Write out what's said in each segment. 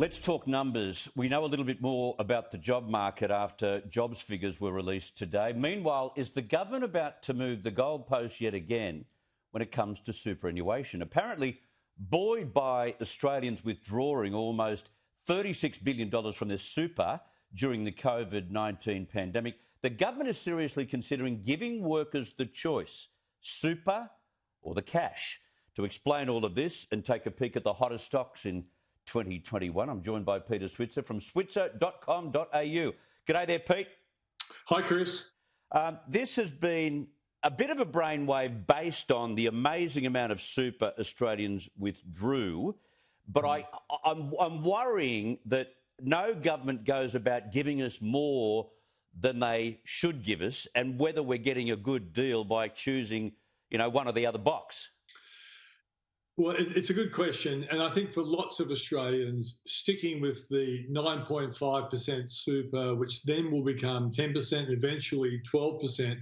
Let's talk numbers. We know a little bit more about the job market after jobs figures were released today. Meanwhile, is the government about to move the goalpost yet again when it comes to superannuation? Apparently, buoyed by Australians withdrawing almost $36 billion from their super during the COVID-19 pandemic, the government is seriously considering giving workers the choice, super or the cash. To explain all of this and take a peek at the hottest stocks in 2021, I'm joined by Peter Switzer from switzer.com.au. G'day there, Pete. Hi, Chris. This has been a bit of a brainwave based on the amazing amount of super Australians withdrew, but I'm worrying that no government goes about giving us more than they should give us, and whether we're getting a good deal by choosing, one or the other box. Well, it's a good question. And I think for lots of Australians, sticking with the 9.5% super, which then will become 10%, eventually 12%,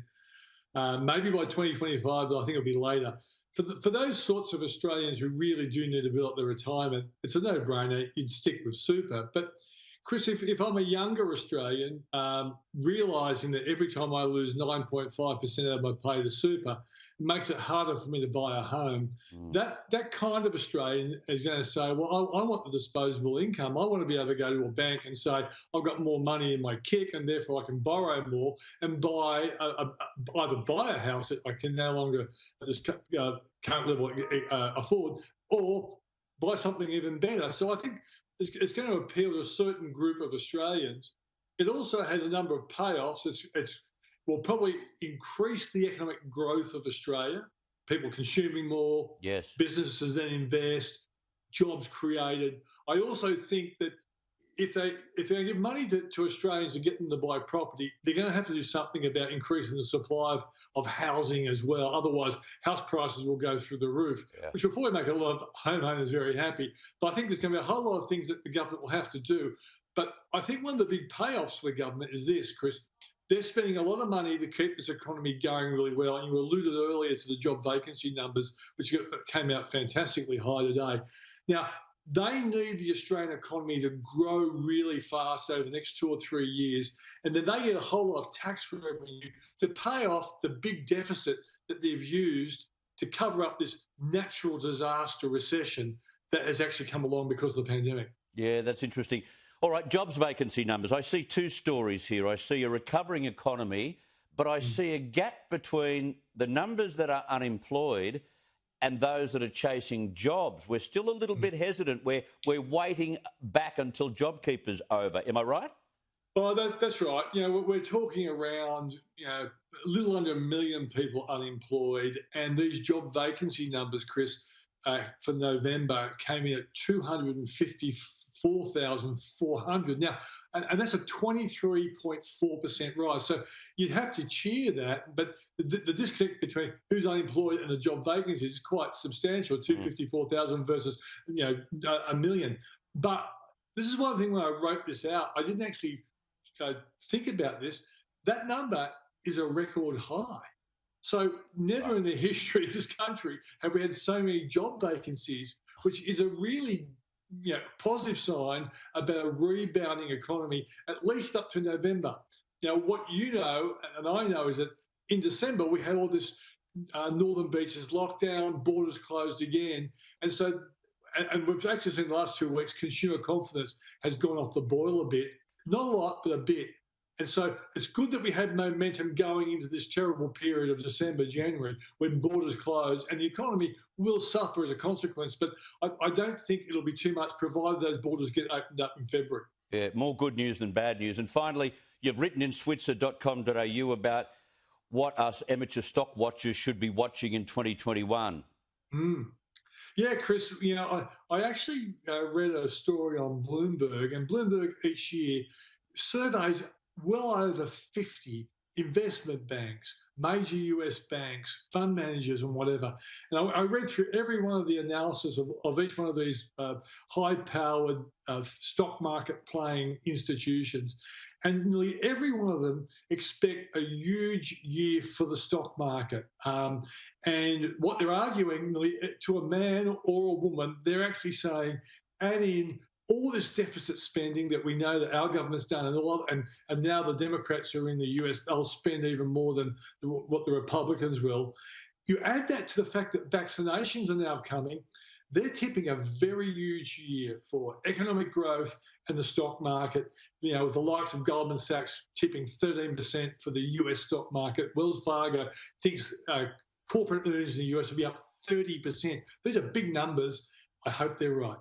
maybe by 2025, but I think it'll be later. For those sorts of Australians who really do need to build up their retirement, it's a no-brainer. You'd stick with super. But Chris, if I'm a younger Australian, realising that every time I lose 9.5% of my pay to super, it makes it harder for me to buy a home. That kind of Australian is going to say, well, I want the disposable income. I want to be able to go to a bank and say, I've got more money in my kick and therefore I can borrow more and either buy a house that I can no longer at this current level afford, or buy something even better. So I think it's going to appeal to a certain group of Australians. It also has a number of payoffs. It will probably increase the economic growth of Australia, people consuming more, yes, businesses then invest, jobs created. I also think that if they give money to Australians to get them to buy property, they're going to have to do something about increasing the supply of housing as well. Otherwise, house prices will go through the roof, which will probably make a lot of homeowners very happy. But I think there's going to be a whole lot of things that the government will have to do. But I think one of the big payoffs for the government is this, Chris. They're spending a lot of money to keep this economy going really well. And you alluded earlier to the job vacancy numbers, which came out fantastically high today. Now, they need the Australian economy to grow really fast over the next 2 or 3 years, and then they get a whole lot of tax revenue to pay off the big deficit that they've used to cover up this natural disaster recession that has actually come along because of the pandemic. Yeah, that's interesting. All right, jobs vacancy numbers. I see two stories here. I see a recovering economy, but I see a gap between the numbers that are unemployed and those that are chasing jobs. We're still a little bit hesitant. We're waiting back until JobKeeper's over. Am I right? Well, that's right. We're talking around, a little under 1 million people unemployed, and these job vacancy numbers, Chris, for November came in at 254,400. Now, and that's a 23.4% rise. So you'd have to cheer that, but the disconnect between who's unemployed and the job vacancies is quite substantial, 254,000 versus, 1 million. But this is one thing when I wrote this out, I didn't actually think about this. That number is a record high. So never in the history of this country have we had so many job vacancies, which is a really positive sign about a rebounding economy, at least up to November. What you know and I know is that in December we had all this Northern Beaches lockdown, borders closed again. And so, and we've actually seen the last 2 weeks, consumer confidence has gone off the boil a bit. Not a lot, but a bit. And so it's good that we had momentum going into this terrible period of December, January, when borders close, and the economy will suffer as a consequence. But I don't think it'll be too much, provided those borders get opened up in February. Yeah, more good news than bad news. And finally, you've written in switzer.com.au about what us amateur stock watchers should be watching in 2021. Yeah, Chris, I actually read a story on Bloomberg, and Bloomberg each year surveys well over 50 investment banks, major US banks, fund managers and whatever. And I read through every one of the analysis of each one of these high-powered stock market playing institutions. And nearly every one of them expect a huge year for the stock market. And what they're arguing, nearly to a man or a woman, they're actually saying, add in all this deficit spending that we know that our government's done, and now the Democrats who are in the US, they'll spend even more than what the Republicans will. You add that to the fact that vaccinations are now coming. They're tipping a very huge year for economic growth and the stock market, with the likes of Goldman Sachs tipping 13% for the US stock market. Wells Fargo thinks corporate earnings in the US will be up 30%. These are big numbers. I hope they're right.